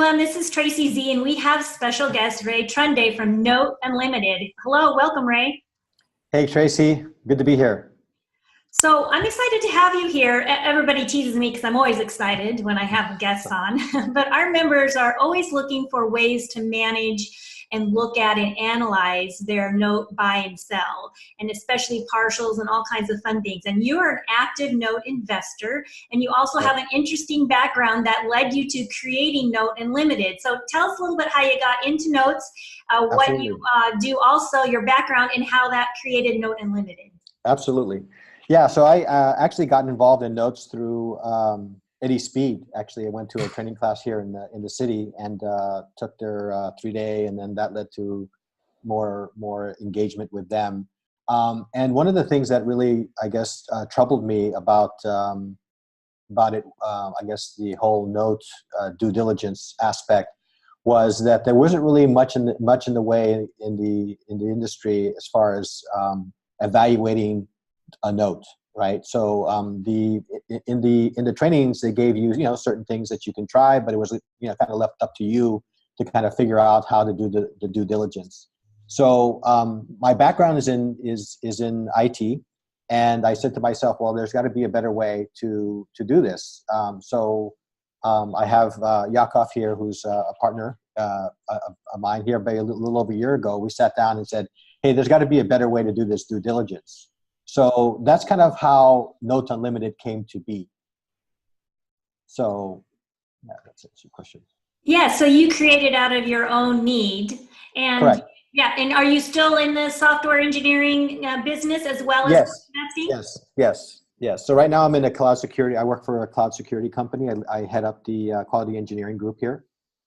everyone. This is Tracy Z, and we have special guest Ray Trunday from Note Unlimited. Hello, welcome, Ray. Hey, Tracy. Good to be here. So I'm excited to have you here. Everybody teases me because I'm always excited when I have guests on. But our members are always looking for ways to manage and look at and analyze their note buy and sell, and especially partials and all kinds of fun things. And you are an active note investor, and you also have an interesting background that led you to creating Note Unlimited. So tell us a little bit how you got into notes, what you do also, your background, and how that created Note Unlimited. Absolutely. Yeah, so I actually got involved in notes through Eddie Speed. Actually, I went to a training class here in the city and took their 3-day, and then that led to more engagement with them. And one of the things that really, I guess, troubled me about it, I guess, the whole note due diligence aspect was that there wasn't really much in the way in the industry as far as evaluating a note, right? So in the trainings they gave you, certain things that you can try, but it was kind of left up to you to kind of figure out how to do the due diligence. So my background is in IT, and I said to myself, well, there's got to be a better way to do this. So I have Yakov here, who's a partner of mine here. But a little over a year ago, we sat down and said, hey, there's got to be a better way to do this due diligence. So that's kind of how Note Unlimited came to be. So yeah, that's your question. Yeah, so you created out of your own need. And correct. Yeah, and are you still in the software engineering business as well as investing? Yes. So right now I'm in a cloud security. I work for a cloud security company. I head up the quality engineering group here.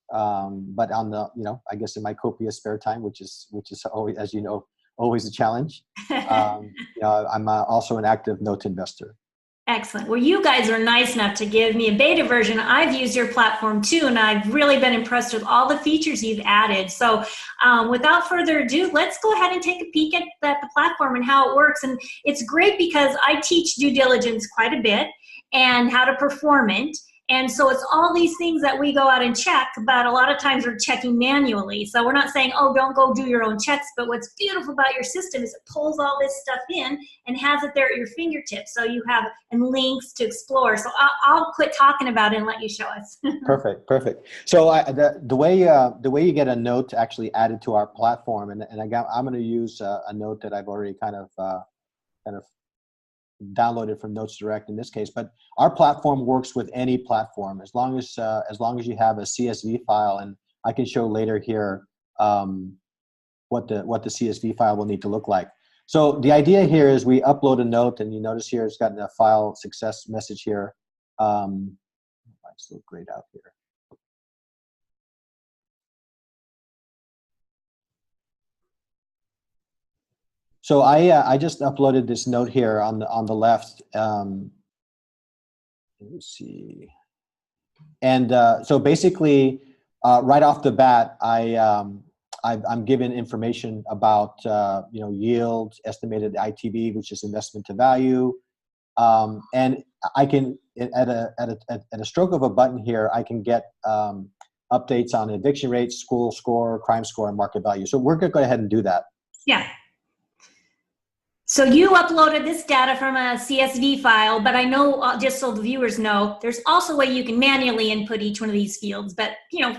But on the, I guess in my copious spare time, which is always, as you know, always a challenge. I'm also an active note investor. Excellent. Well, you guys are nice enough to give me a beta version. I've used your platform too, and I've really been impressed with all the features you've added. So without further ado, let's go ahead and take a peek at the platform and how it works. And it's great because I teach due diligence quite a bit and how to perform it. And so it's all these things that we go out and check, but a lot of times we're checking manually. So we're not saying, oh, don't go do your own checks. But what's beautiful about your system is it pulls all this stuff in and has it there at your fingertips. So you have and links to explore. So I'll quit talking about it and let you show us. Perfect. So the way you get a note actually added to our platform, and I'm going to use a note that I've already kind of downloaded from Notes Direct in this case, but our platform works with any platform as long as you have a CSV file, and I can show later here what the CSV file will need to look like. So the idea here is we upload a note, and you notice here it's got a file success message here. Let's look grayed out here. So I just uploaded this note here on the left. Let me see. And so basically, right off the bat, I'm given information about yield, estimated ITV, which is investment to value, and I can at a stroke of a button here, I can get updates on eviction rates, school score, crime score, and market value. So we're going to go ahead and do that. Yeah. So you uploaded this data from a CSV file, but I know, just so the viewers know, there's also a way you can manually input each one of these fields, but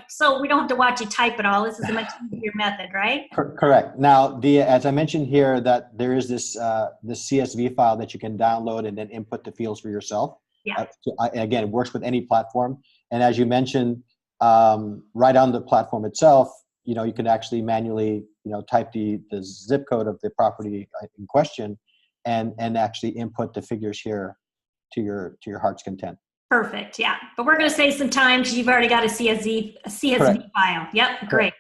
so we don't have to watch you type it all. This is a much easier method, right? Correct. Now, as I mentioned here, that there is this CSV file that you can download and then input the fields for yourself. Yeah. Again, it works with any platform. And as you mentioned, right on the platform itself, you can actually manually, type the zip code of the property in question, and actually input the figures here to your heart's content. Perfect. Yeah, but we're going to save some time because you've already got a CSV file. Yep. Great.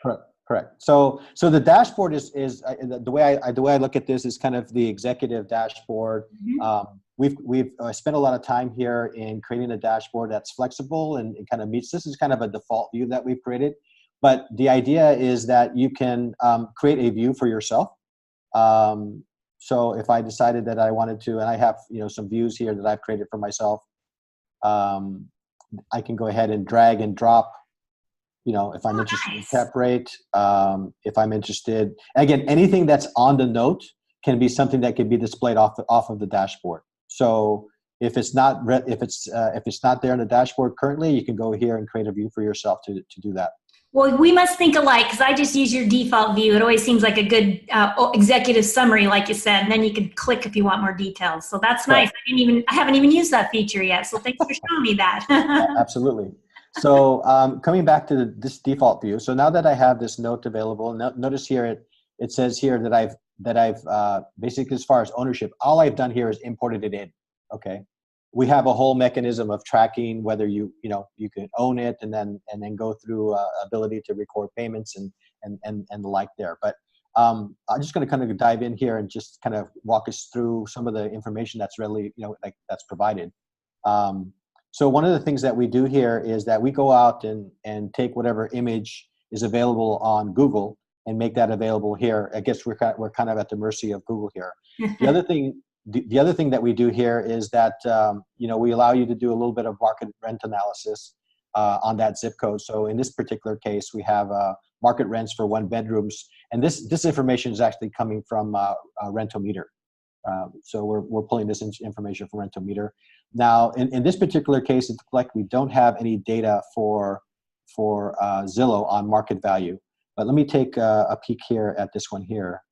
Correct. So the dashboard is the way I look at this is kind of the executive dashboard. Mm-hmm. We've spent a lot of time here in creating a dashboard that's flexible and it kind of meets. This is kind of a default view that we've created. But the idea is that you can create a view for yourself. So if I decided that I wanted to, and I have some views here that I've created for myself, I can go ahead and drag and drop if I'm interested in Nice. cap rate, if I'm interested, again, anything that's on the note can be something that can be displayed off of the dashboard. So if it's not there in the dashboard currently, you can go here and create a view for yourself to do that. Well, we must think alike because I just use your default view. It always seems like a good executive summary, like you said, and then you can click if you want more details. So that's nice. I haven't even used that feature yet. So thanks for showing me that. Absolutely. So coming back to this default view. So now that I have this note available, notice here it says here that I've basically, as far as ownership, all I've done here is imported it in. Okay. We have a whole mechanism of tracking whether you can own it and then go through ability to record payments and the like there. But I'm just going to kind of dive in here and just kind of walk us through some of the information that's readily that's provided. So one of the things that we do here is that we go out and take whatever image is available on Google and make that available here. I guess we're kind of at the mercy of Google here. The other thing that we do here is that we allow you to do a little bit of market rent analysis on that zip code. So in this particular case, we have market rents for 1 bedrooms, and this information is actually coming from Rentometer. So we're pulling this information from Rentometer. Now, in this particular case, it's like we don't have any data for Zillow on market value. But let me take a peek here at this one here.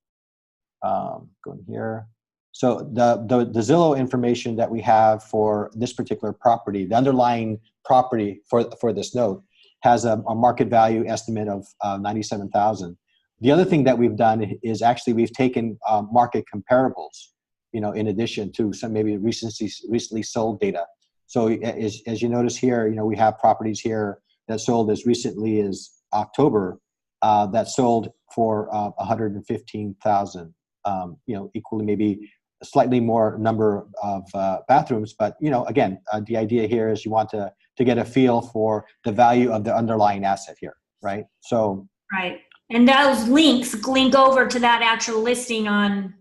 Going here. So the Zillow information that we have for this particular property, the underlying property for this note, has a market value estimate of $97,000. The other thing that we've done is actually we've taken market comparables, in addition to some maybe recently sold data. So as you notice here, we have properties here that sold as recently as October that sold for $115,000. Equally maybe a slightly more number of bathrooms, but again, the idea here is you want to get a feel for the value of the underlying asset here, right? So right, and those links link over to that actual listing on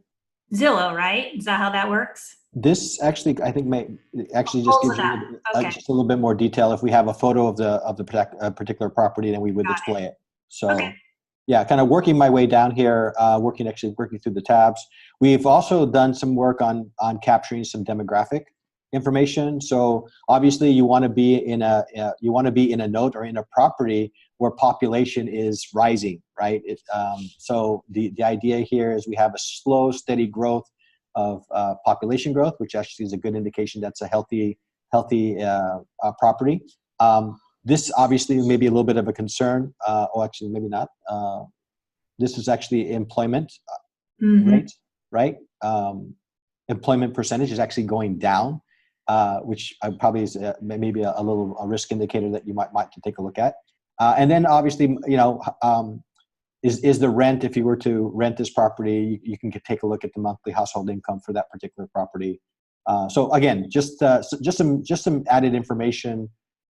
Zillow, right? Is that how that works? This actually, I think, just gives you just a little bit more detail. If we have a photo of the particular property, then we would display it. So. Okay. Yeah, kind of working my way down here, working through the tabs. We've also done some work on capturing some demographic information. So obviously, you want to be in a note or in a property where population is rising, right? So the idea here is we have a slow, steady growth of population growth, which actually is a good indication that's a healthy property. This obviously may be a little bit of a concern, or actually maybe not. This is actually employment rate, right? Employment percentage is actually going down, which probably is maybe a little risk indicator that you might to take a look at. And then obviously, is the rent, if you were to rent this property, you can take a look at the monthly household income for that particular property. So again, just some added information.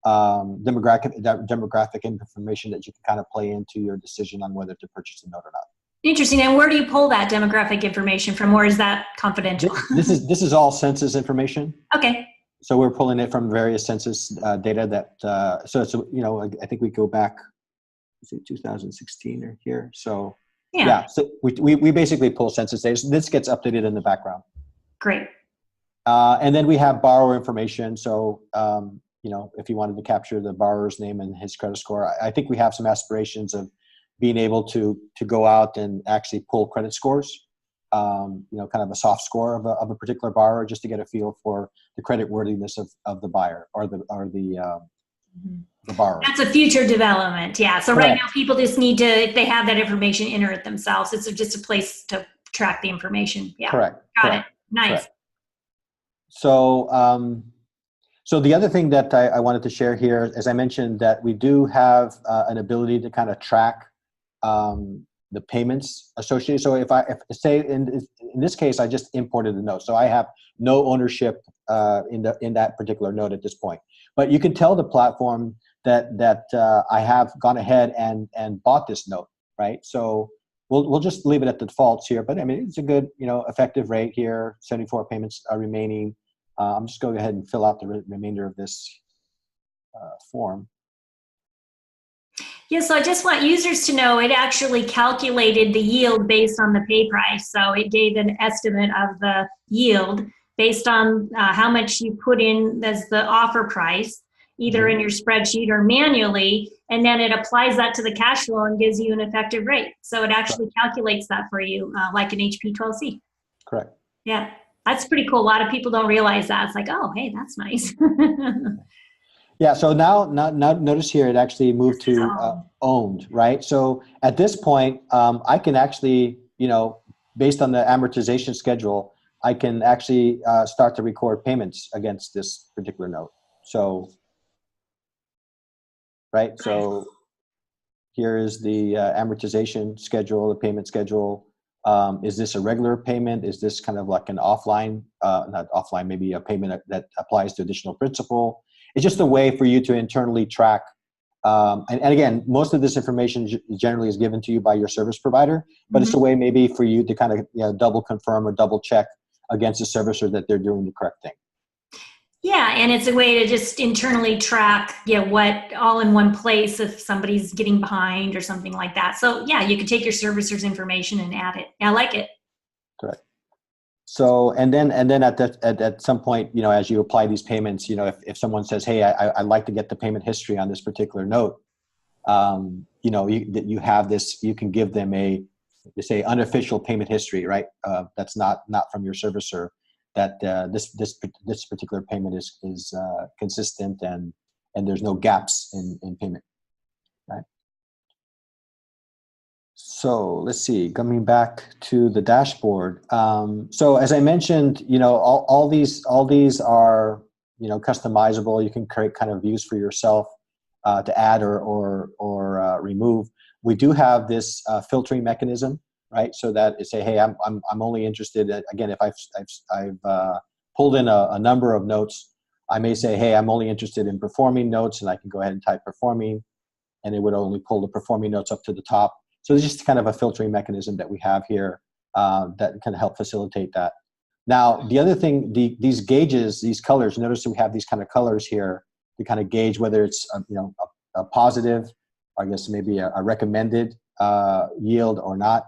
Demographic information that you can kind of play into your decision on whether to purchase a note or not. Interesting. And where do you pull that demographic information from, or is that confidential? This is all census information. Okay. So we're pulling it from various census data that. So it's I think we go back, 2016 or here. So yeah. So we basically pull census data. So this gets updated in the background. Great. And then we have borrower information. So. If you wanted to capture the borrower's name and his credit score, I think we have some aspirations of being able to go out and actually pull credit scores, kind of a soft score of a particular borrower, just to get a feel for the credit worthiness of the buyer or the borrower. That's a future development. Yeah. So Correct. Right now people just need to, if they have that information, enter it themselves. It's just a place to track the information. Yeah. Correct. Got it. Nice. Correct. So, so the other thing that I wanted to share here, as I mentioned, that we do have an ability to kind of track the payments associated. So if say in this case, I just imported the note, so I have no ownership in that particular note at this point. But you can tell the platform that I have gone ahead and bought this note, right? So we'll just leave it at the defaults here. But I mean, it's a good effective rate here. 74 payments are remaining. I'm just going to go ahead and fill out the remainder of this form. Yeah, so I just want users to know it actually calculated the yield based on the pay price. So it gave an estimate of the yield based on how much you put in as the offer price, either in your spreadsheet or manually, and then it applies that to the cash flow and gives you an effective rate. So it actually calculates that for you, like an HP12C. Correct. Yeah, that's pretty cool. A lot of people don't realize that. It's like, oh, hey, that's nice. Yeah, so now notice here it actually moved to owned, right? So at this point, I can actually, based on the amortization schedule, I can actually start to record payments against this particular note. So, right? So here is the amortization schedule, the payment schedule. Is this a regular payment? Is this kind of like an offline, not offline, maybe a payment that applies to additional principal? It's just a way for you to internally track. And again, most of this information generally is given to you by your service provider, but it's a way maybe for you to kind of double confirm or double check against the servicer that they're doing the correct thing. Yeah, and it's a way to just internally track, what all in one place if somebody's getting behind or something like that. So yeah, you can take your servicer's information and add it. I like it. Correct. So, and then at some point, as you apply these payments, if someone says, hey, I'd like to get the payment history on this particular note, you have this, you can give them say unofficial payment history, right? That's not from your servicer, that this particular payment is consistent and there's no gaps in payment, right? So let's see, coming back to the dashboard. So as I mentioned, all these are, customizable. You can create kind of views for yourself to add or remove. We do have this filtering mechanism, right? So that it say, hey, I'm only interested in, again, if I've pulled in a number of notes, I may say, hey, I'm only interested in performing notes, and I can go ahead and type performing, and it would only pull the performing notes up to the top. So it's just kind of a filtering mechanism that we have here that can help facilitate that. Now, the other thing, these gauges, these colors, notice that we have these kind of colors here to kind of gauge whether it's a positive, I guess maybe a recommended yield or not.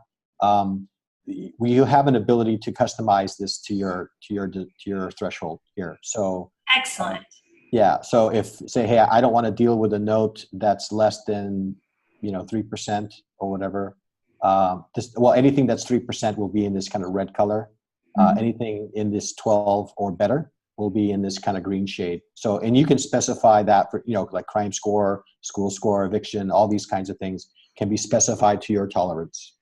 You have an ability to customize this to your threshold here. So excellent. Yeah. So if say, hey, I don't want to deal with a note that's less than 3% or whatever. Anything that's 3% will be in this kind of red color. Anything in this 12 or better will be in this kind of green shade. So, and you can specify that for, like crime score, school score, eviction, all these kinds of things can be specified to your tolerance.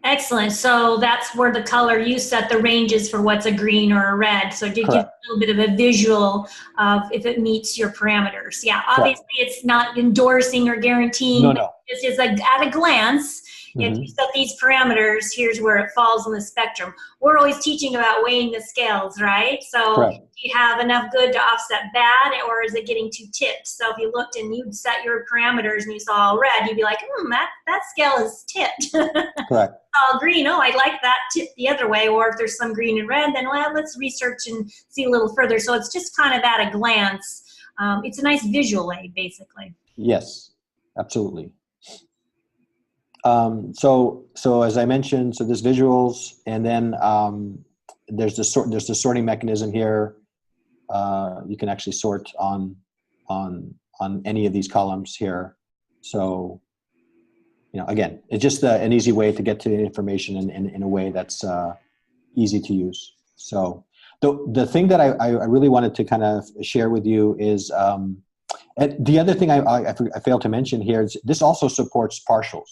Excellent. So that's where the color you set the ranges for what's a green or a red. So it gives you a little bit of a visual of if it meets your parameters. Yeah, obviously it's not endorsing or guaranteeing. No. This is at a glance. If you set these parameters, here's where it falls on the spectrum. We're always teaching about weighing the scales, right? So do you have enough good to offset bad, or is it getting too tipped? So if you looked and you'd set your parameters and you saw all red, you'd be like, that scale is tipped. Correct. All green, I like that tipped the other way. Or if there's some green and red, then let's research and see a little further. So it's just kind of at a glance. It's a nice visual aid, basically. Yes, absolutely. So as I mentioned, so there's visuals, and then there's the sorting mechanism here. You can actually sort on any of these columns here. So, again, it's just an easy way to get to the information in a way that's easy to use. So the thing that I really wanted to kind of share with you is, and the other thing I failed to mention here is this also supports partials.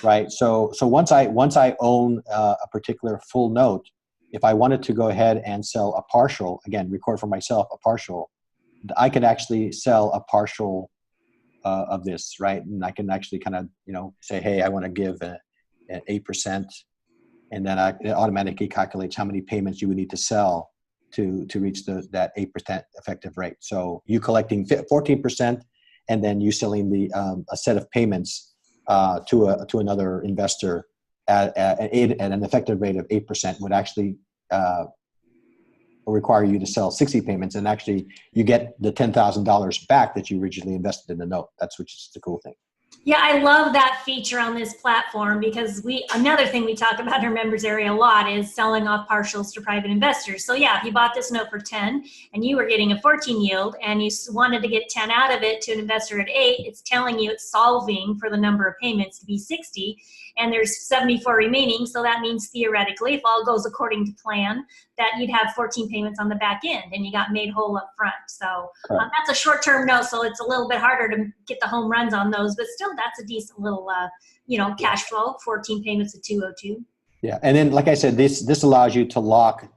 Right. So once I own a particular full note, if I wanted to go ahead and sell a partial, again, record for myself a partial, I could actually sell a partial of this, right? And I can actually kind of, say, hey, I want to give an 8%, and then it automatically calculates how many payments you would need to sell to reach that 8% effective rate. So you collecting 14%, and then you selling a set of payments to another investor at an effective rate of 8% would actually require you to sell 60 payments, and actually you get the $10,000 back that you originally invested in the note. That's which is the cool thing. Yeah, I love that feature on this platform because another thing we talk about in our members area a lot is selling off partials to private investors. So yeah, if you bought this note for 10 and you were getting a 14 yield and you wanted to get 10 out of it to an investor at 8, it's telling you it's solving for the number of payments to be 60 and there's 74 remaining. So that means theoretically, if all goes according to plan, that you'd have 14 payments on the back end and you got made whole up front. So that's a short-term note, so it's a little bit harder to get the home runs on those, but still that's a decent little, cash flow, 14 payments of 202. Yeah, and then like I said, this allows you to lock,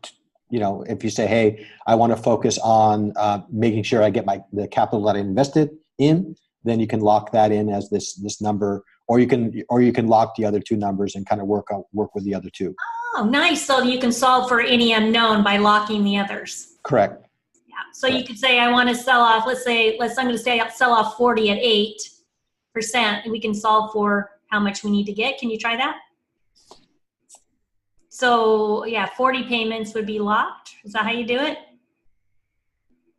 if you say, hey, I want to focus on making sure I get the capital that I invested in, then you can lock that in as this number, or you can lock the other two numbers and kind of work with the other two. Oh, nice. So you can solve for any unknown by locking the others. Correct. Yeah. So you could say, I want to sell off, I'm going to sell off 40 at 8%, and we can solve for how much we need to get. Can you try that? So yeah, 40 payments would be locked. Is that how you do it?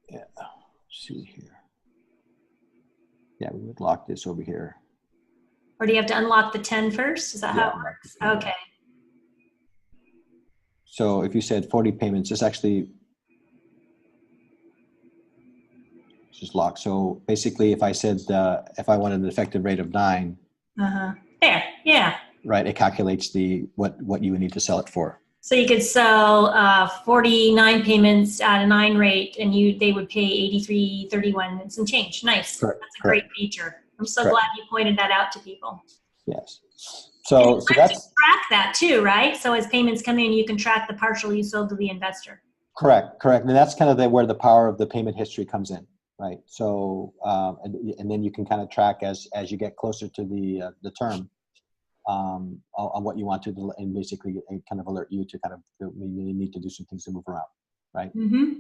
Yeah. Let's see here. Yeah, we would lock this over here. Or do you have to unlock the 10 first? Is that how it works? Okay. So if you said 40 payments, this actually just locked. So basically, if I said if I wanted an effective rate of 9, there, yeah. Right, it calculates what you would need to sell it for. So you could sell 49 payments at a 9 rate, and they would pay 83.31 and some change. Nice. Correct. That's a great feature. I'm so glad you pointed that out to people. Yes. So that's track that too, right? So as payments come in, you can track the partial you sold to the investor. Correct. And that's kind of where the power of the payment history comes in, right? So and then you can kind of track as you get closer to the term on what you want to, and basically kind of alert you to kind of you need to do some things to move around, right? Mm-hmm.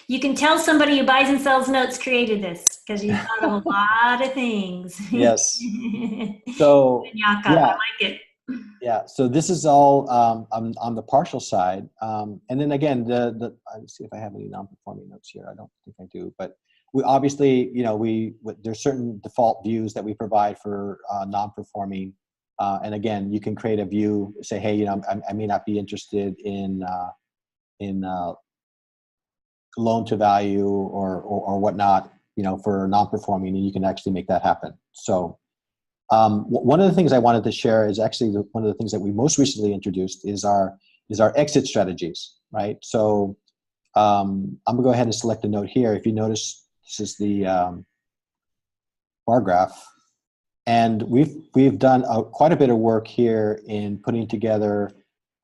You can tell somebody who buys and sells notes created this because you thought of a lot of things. Yes. So I like it. Yeah. So this is all on the partial side, and then again, let's see if I have any non-performing notes here. I don't think I do, but we obviously, there's certain default views that we provide for non-performing, and again, you can create a view. Say, hey, I may not be interested in loan to value or whatnot, for non-performing, and you can actually make that happen. So one of the things I wanted to share is actually one of the things that we most recently introduced is our exit strategies, right? So I'm gonna go ahead and select a note here. If you notice, this is the bar graph, and we've done quite a bit of work here in putting together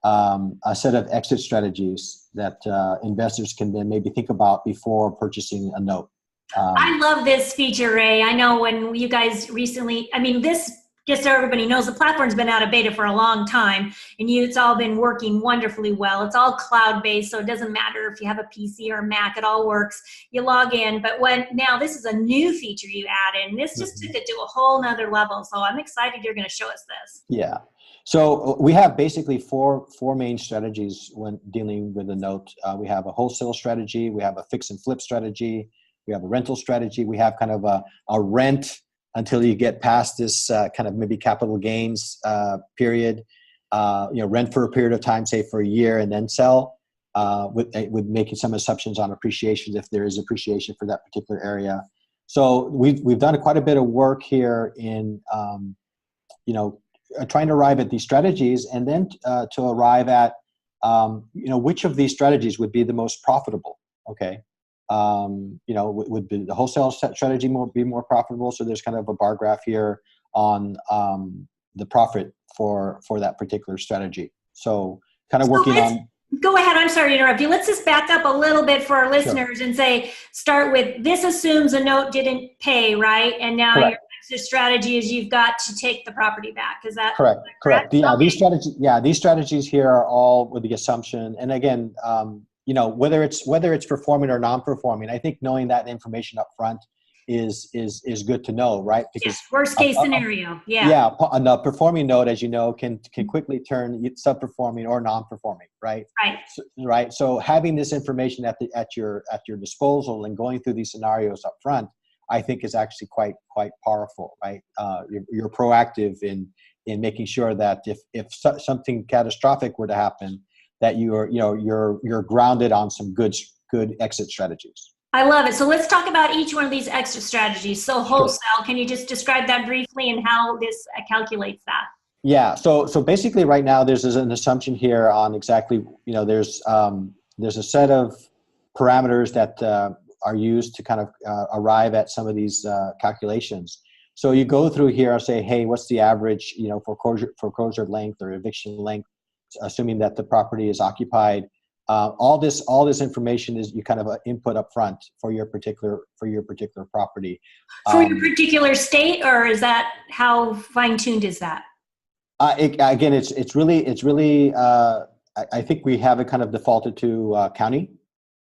a set of exit strategies that investors can then maybe think about before purchasing a note. I love this feature, Ray. I know when you guys recently, this, just so everybody knows, the platform's been out of beta for a long time, and it's all been working wonderfully well. It's all cloud-based, so it doesn't matter if you have a PC or a Mac, it all works. You log in, but now this is a new feature you added, and this just took it to a whole nother level, so I'm excited you're going to show us this. Yeah. So we have basically four main strategies when dealing with a note. We have a wholesale strategy, we have a fix and flip strategy, we have a rental strategy, we have kind of a rent until you get past this kind of maybe capital gains period, rent for a period of time, say for a year, and then sell, with making some assumptions on appreciation if there is appreciation for that particular area. So we've done quite a bit of work here in trying to arrive at these strategies, and then to arrive at which of these strategies would be the most profitable. Okay. Would be the wholesale strategy be more profitable? So there's kind of a bar graph here on the profit for that particular strategy. So kind of working on. Go ahead. I'm sorry to interrupt you. Let's just back up a little bit for our listeners and start with this assumes a note didn't pay, right? And now your exit strategy is you've got to take the property back. Is that correct? Yeah, okay. These strategies here are all with the assumption. And again, whether it's performing or non-performing, I think knowing that information up front is good to know, right? Because worst case scenario. A performing note, as you know, can quickly turn subperforming or non-performing, right? Right. So having this information at your disposal and going through these scenarios up front, I think is actually quite powerful, right? You're proactive in making sure that if something catastrophic were to happen, that you're grounded on some good exit strategies. I love it. So let's talk about each one of these exit strategies. So wholesale, Sure. can you just describe that briefly and how this calculates that? Yeah. So basically, right now there's an assumption here on exactly, there's a set of parameters that are used to kind of arrive at some of these calculations. So you go through here and say, hey, what's the average, foreclosure length or eviction length, assuming that the property is occupied. All this information is you kind of input up front for your particular property. For your particular state, or is that how fine-tuned is that? Again, it's really. I think we have it kind of defaulted to county.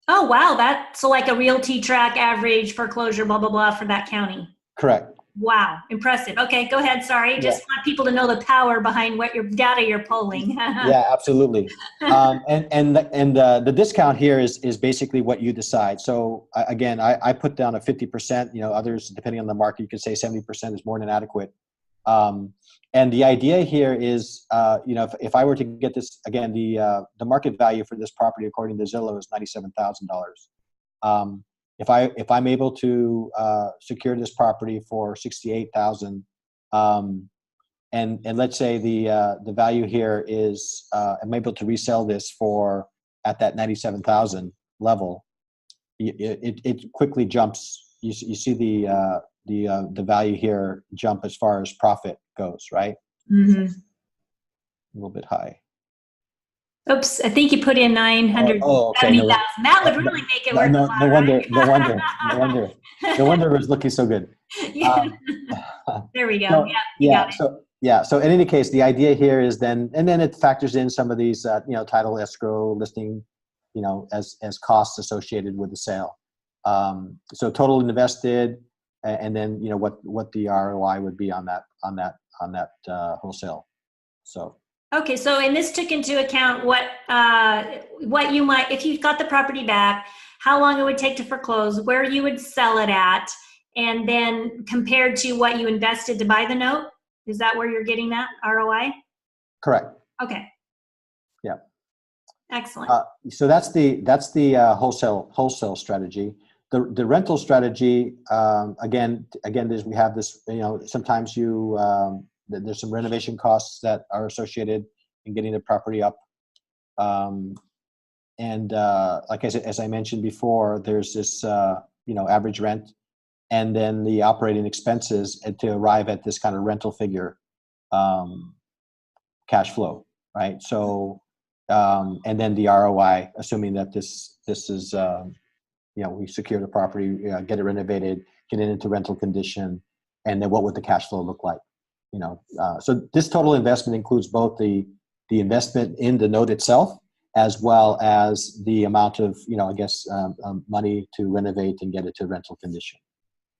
Oh wow, so like a realty track average foreclosure, blah blah blah, for that county. Correct. Wow, impressive. Okay, go ahead. Sorry, just want people to know the power behind what your data you're pulling. Yeah, absolutely. And the discount here is basically what you decide. So again, I put down a 50%. Others, depending on the market, you could say 70% is more than adequate. And the idea here is, if I were to get this again, the market value for this property according to Zillow is $97,000. If I'm able to secure this property for $68,000, and let's say the value here is I'm able to resell this for at that $97,000 level, it quickly jumps. You see the value here jump as far as profit goes, right? Mm-hmm. A little bit high. Oops, I think you put in 970,000. Okay. That would really make it worth a lot. No wonder. No wonder it was looking so good. Yeah. There we go. So in any case, the idea here is then it factors in some of these, title, escrow, listing, as costs associated with the sale. So total invested, and then what the ROI would be on that wholesale. So. Okay, so and this took into account what you might, if you got the property back, how long it would take to foreclose, where you would sell it at, and then compared to what you invested to buy the note. Is that where you're getting that ROI? Correct. Okay. Yeah. Excellent. So that's the wholesale strategy. The rental strategy, again, we have this. Sometimes there's some renovation costs that are associated in getting the property up, and like I said, as I mentioned before, there's this average rent, and then the operating expenses to arrive at this kind of rental figure, cash flow, right? So, and then the ROI, assuming that this is we secure the property, get it renovated, get it into rental condition, and then what would the cash flow look like? So this total investment includes both the investment in the note itself, as well as the amount of, money to renovate and get it to rental condition.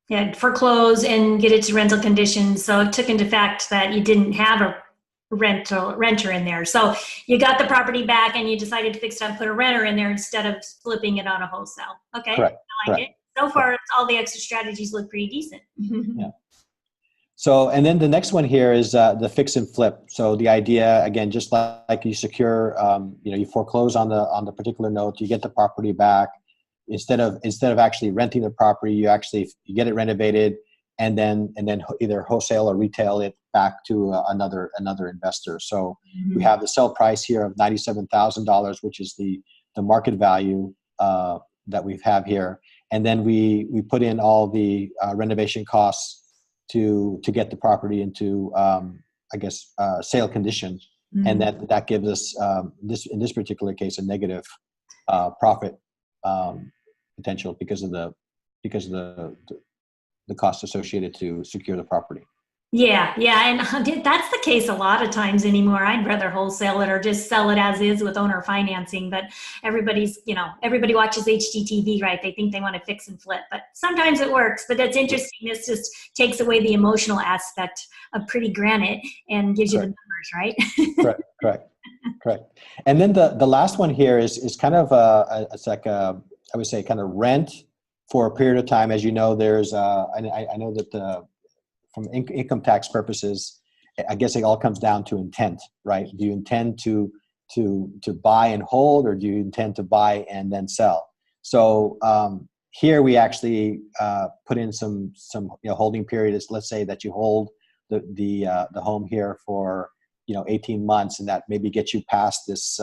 Yeah, foreclose and get it to rental condition. So it took into fact that you didn't have a renter in there. So you got the property back and you decided to fix it up, put a renter in there instead of flipping it on a wholesale. Okay, correct, I like it. So far, all the extra strategies look pretty decent. Yeah. So, and then the next one here is the fix and flip. So the idea, again, just like you secure, you foreclose on the particular note, you get the property back. Instead of actually renting the property, you get it renovated, and then either wholesale or retail it back to another investor. So we have the sell price here of $97,000, which is the market value that we have here, and then we put in all the renovation costs to get the property into sale condition, and that gives us in this particular case a negative profit potential because of the cost associated to secure the property. Yeah, and that's the case a lot of times anymore. I'd rather wholesale it or just sell it as is with owner financing. But everybody watches HGTV, right? They think they want to fix and flip, but sometimes it works. But that's interesting. This just takes away the emotional aspect of pretty granite and gives you the numbers, right? Correct. And then the last one here is kind of it's like I would say kind of rent for a period of time. As you know, there's I know that from income tax purposes, I guess it all comes down to intent, right? Do you intend to buy and hold, or do you intend to buy and then sell? So here we actually put in some holding periods. Let's say that you hold the home here for 18 months, and that maybe gets you past this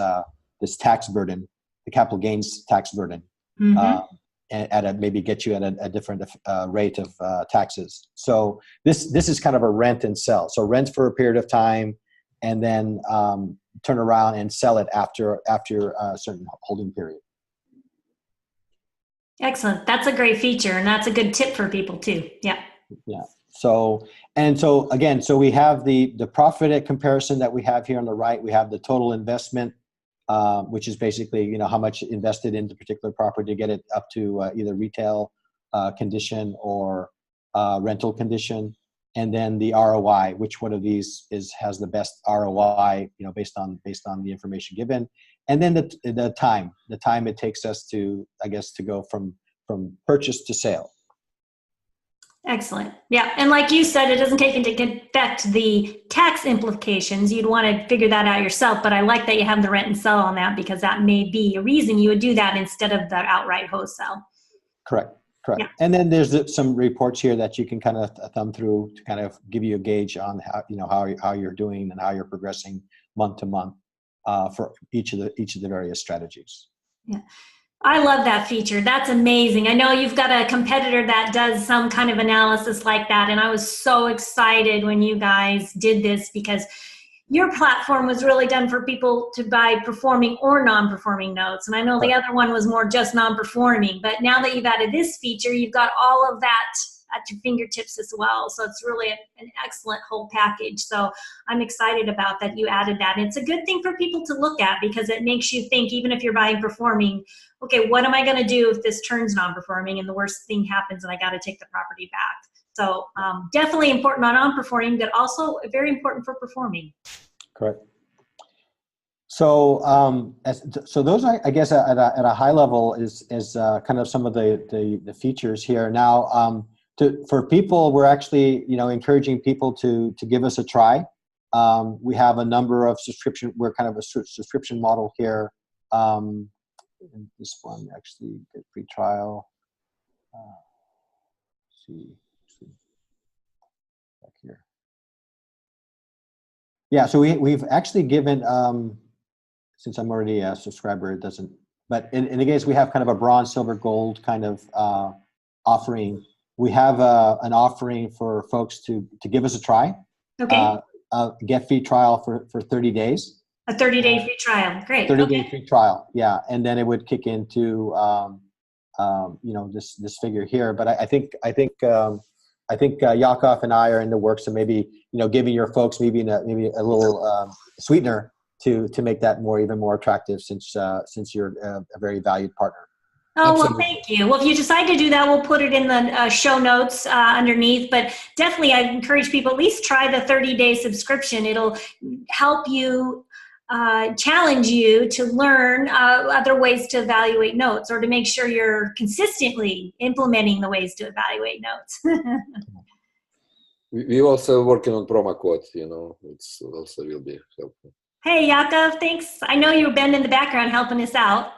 tax burden, the capital gains tax burden. Mm-hmm. And maybe get you at a different rate of taxes. So this is kind of a rent and sell. So rent for a period of time, and then turn around and sell it after a certain holding period. Excellent. That's a great feature, and that's a good tip for people too. Yeah. Yeah. So again, we have the profit comparison that we have here on the right. We have the total investment, which is basically how much invested in the particular property to get it up to either retail condition or rental condition, and then the ROI, which one of these has the best ROI, based on the information given, and then the time it takes us to go from purchase to sale. Excellent. Yeah. And like you said, it doesn't take into effect the tax implications. You'd want to figure that out yourself. But I like that you have the rent and sell on that, because that may be a reason you would do that instead of the outright wholesale. Correct. Yeah. And then there's some reports here that you can kind of thumb through to kind of give you a gauge on how you're doing and how you're progressing month to month for each of the various strategies. Yeah. I love that feature. That's amazing. I know you've got a competitor that does some kind of analysis like that. And I was so excited when you guys did this, because your platform was really done for people to buy performing or non-performing notes. And I know the other one was more just non-performing. But now that you've added this feature, you've got all of that at your fingertips as well. So it's really an excellent whole package. So I'm excited about that you added that. And it's a good thing for people to look at, because it makes you think, even if you're buying performing, okay, what am I going to do if this turns non-performing and the worst thing happens and I got to take the property back? So definitely important on non-performing, but also very important for performing. Correct. So those are, I guess, at a high level is kind of some of the features here. Now, for people, we're actually encouraging people to give us a try. We have a number of subscription. We're kind of a subscription model here. And this one actually get free trial. See back here. Yeah, so we've actually given, since I'm already a subscriber, it doesn't. But in the case, we have kind of a bronze, silver, gold kind of offering. We have an offering for folks to give us a try. Okay. Get free trial for 30 days. A 30-day free trial. Great. 30-day free trial. Yeah, and then it would kick into this figure here. But I think Yakov and I are in the works of maybe giving your folks maybe a little sweetener to make that even more attractive, since you're a very valued partner. Oh, well, thank you. Well, if you decide to do that, we'll put it in the show notes underneath. But definitely, I encourage people at least try the 30-day subscription. It'll help you, challenge you to learn other ways to evaluate notes, or to make sure you're consistently implementing the ways to evaluate notes. We're also working on promo codes, it's also will be helpful. Hey, Yakov, thanks. I know you've been in the background helping us out.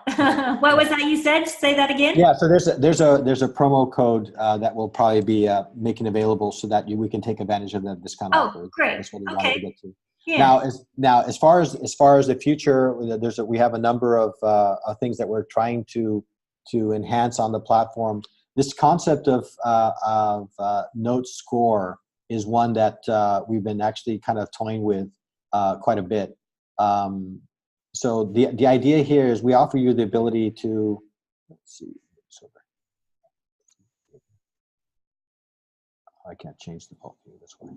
What was that you said? Say that again. Yeah, so there's a promo code that we'll probably be making available, so that we can take advantage of the discount offer. Oh, great. That's what we wanted to get to. Yeah. Now, as far as the future, we have a number of things that we're trying to enhance on the platform. This concept of note score is one that we've been actually kind of toying with quite a bit. So the idea here is we offer you the ability to, let's see, I can't change the bulk view this way.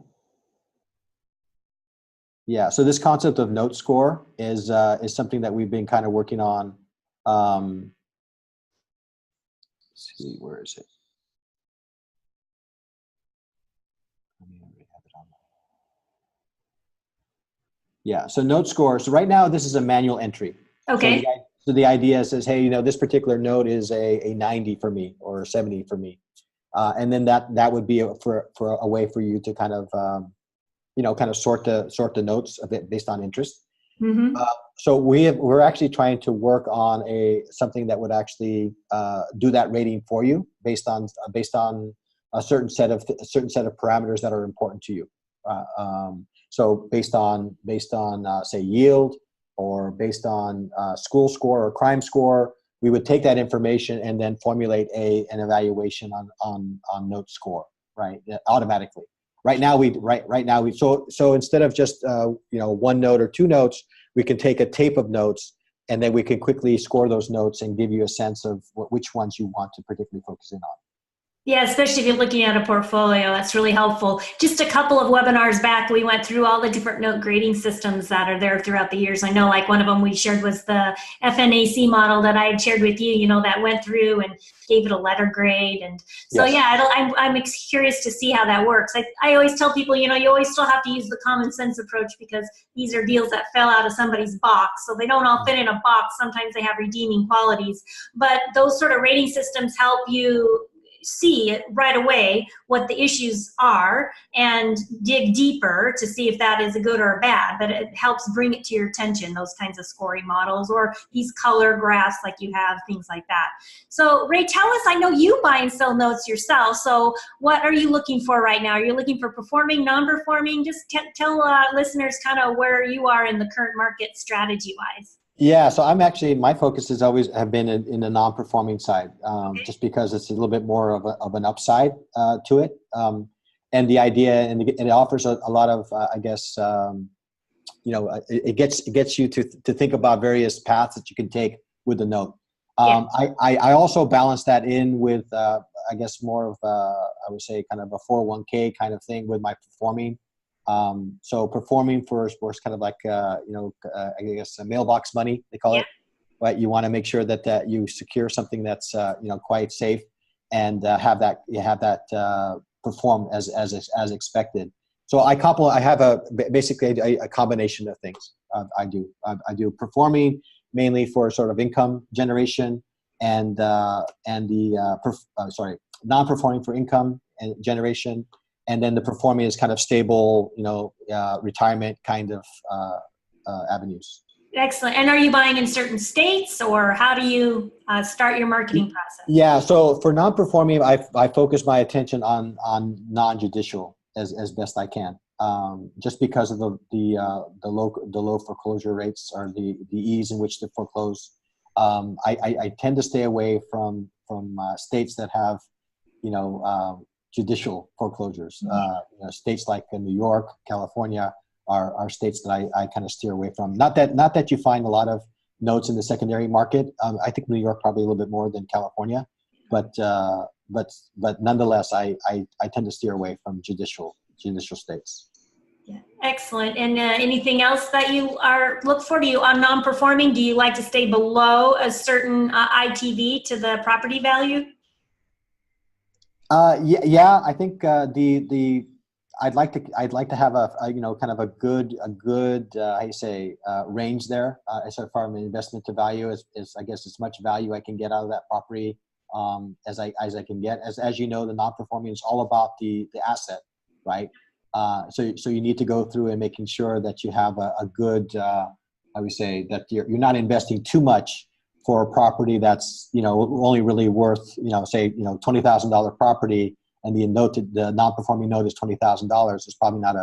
Yeah, so this concept of note score is something that we've been kind of working on. Let's see, where is it? Yeah, so note score. So right now, this is a manual entry. Okay. So the idea says, hey, this particular note is a 90 for me or a 70 for me. And then that would be for a way for you to kind of, kind of sort the notes a bit based on interest. Mm-hmm. So we're actually trying to work on something that would actually do that rating for you based on a certain set of parameters that are important to you. So based on say yield, or based on school score or crime score, we would take that information and then formulate an evaluation on note score, right? Automatically. Right now so instead of just one note or two notes, we can take a tape of notes, and then we can quickly score those notes and give you a sense of which ones you want to particularly focus in on. Yeah, especially if you're looking at a portfolio, that's really helpful. Just a couple of webinars back, we went through all the different note grading systems that are there throughout the years. I know like one of them we shared was the FNAC model that I had shared with you, that went through and gave it a letter grade. And so, yes. yeah, I'm curious to see how that works. I always tell people, you always still have to use the common sense approach, because these are deals that fell out of somebody's box. So they don't all fit in a box. Sometimes they have redeeming qualities. But those sort of rating systems help you see right away what the issues are and dig deeper to see if that is a good or a bad, but it helps bring it to your attention, those kinds of scoring models or these color graphs like you have, things like that. So Ray, tell us, I know you buy and sell notes yourself, so what are you looking for right now? Are you looking for performing, non-performing? Just tell listeners kind of where you are in the current market strategy-wise. Yeah, so my focus has always have been in the non-performing side, just because it's a little bit more of an upside to it, and the idea, and it offers a lot of, I guess, it gets you to think about various paths that you can take with the note. I also balance that in with, I guess, more of I would say kind of a 401k kind of thing with my performing. So performing for kind of like, I guess mailbox money, they call it, right? You want to make sure that you secure something that's, quite safe, and have that perform as expected. So I have basically a combination of things. I do performing mainly for sort of income generation, and non-performing for income and generation. And then the performing is kind of stable, retirement kind of avenues. Excellent. And are you buying in certain states, or how do you start your marketing process? Yeah. So for non-performing, I focus my attention on non-judicial as best I can, just because of the low foreclosure rates, or the ease in which to foreclose. I tend to stay away from states that have, judicial foreclosures. States like New York, California are states that I kind of steer away from. Not that you find a lot of notes in the secondary market. I think New York probably a little bit more than California, but nonetheless, I tend to steer away from judicial states. Yeah. Excellent. And anything else that you look for? Do you on non-performing? Do you like to stay below a certain ITV to the property value? Yeah. I think I'd like to have a kind of a good how you say range there, as far as investment to value is I guess as much value I can get out of that property as I can get. As you know, the non-performing is all about the asset, right? So you need to go through and making sure that you have a good I would say that you're not investing too much for a property that's only really worth say $20,000 property, and the non-performing note is $20,000. It's probably not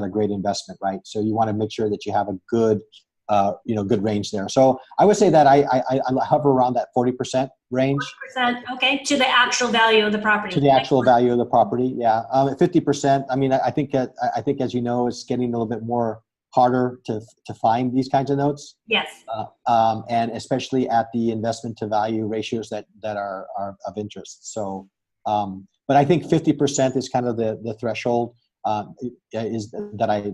a great investment, right? So you want to make sure that you have a good good range there. So I would say that I hover around that 40% range. 40%, okay, to the actual value of the property. To the actual value of the property, yeah. 50%. I mean, I think as you know, it's getting a little bit more harder to find these kinds of notes. Yes. And especially at the investment to value ratios that are of interest. So, but I think 50% is kind of the threshold is that I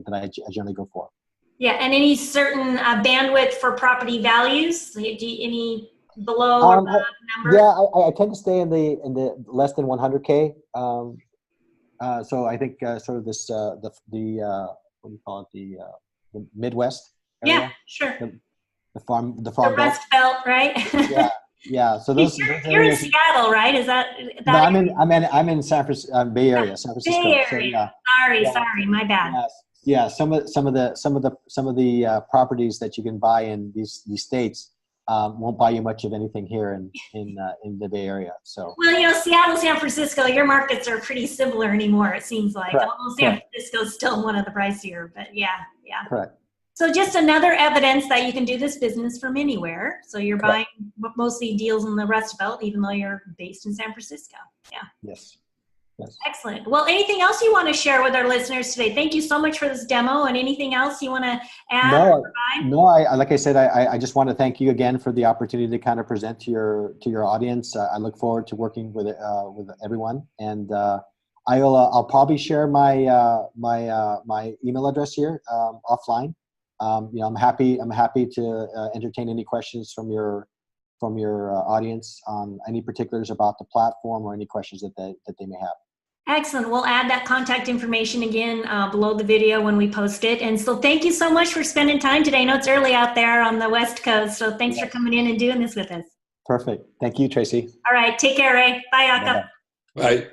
generally go for. Yeah, and any certain bandwidth for property values? Any below number? Yeah, I tend to stay in the less than 100K. So I think sort of this what do you call it, the Midwest area. Yeah, sure. the The farm belt. Rust Belt, right? Yeah, yeah. So those You're in areas. Seattle, right? Is that No, that I'm in San Francisco, Bay Area, San Francisco. Bay So Area? yeah, yeah, Sorry, my bad. yes, yeah. Some of the properties that you can buy in these states won't buy you much of anything here in the Bay Area. So Well, Seattle, San Francisco, your markets are pretty similar anymore, it seems like. correct, Although San correct, Francisco is still one of the pricier, but yeah, yeah. correct, So just another evidence that you can do this business from anywhere. So you're correct. buying mostly deals in the Rust Belt, even though you're based in San Francisco. Yeah. Yes, yes. Excellent. Well, anything else you want to share with our listeners today? Thank you so much for this demo, and anything else you want to add or provide? No. I like I said, I just want to thank you again for the opportunity to kind of present to your audience. I look forward to working with everyone, and I'll probably share my email address here offline. I'm happy to entertain any questions from your audience on any particulars about the platform or any questions that they may have. Excellent. We'll add that contact information again below the video when we post it. And so thank you so much for spending time today. I know it's early out there on the West Coast, so thanks for coming in and doing this with us. Perfect. Thank you, Tracy. All right. Take care, Ray. Bye, Jakob. Bye.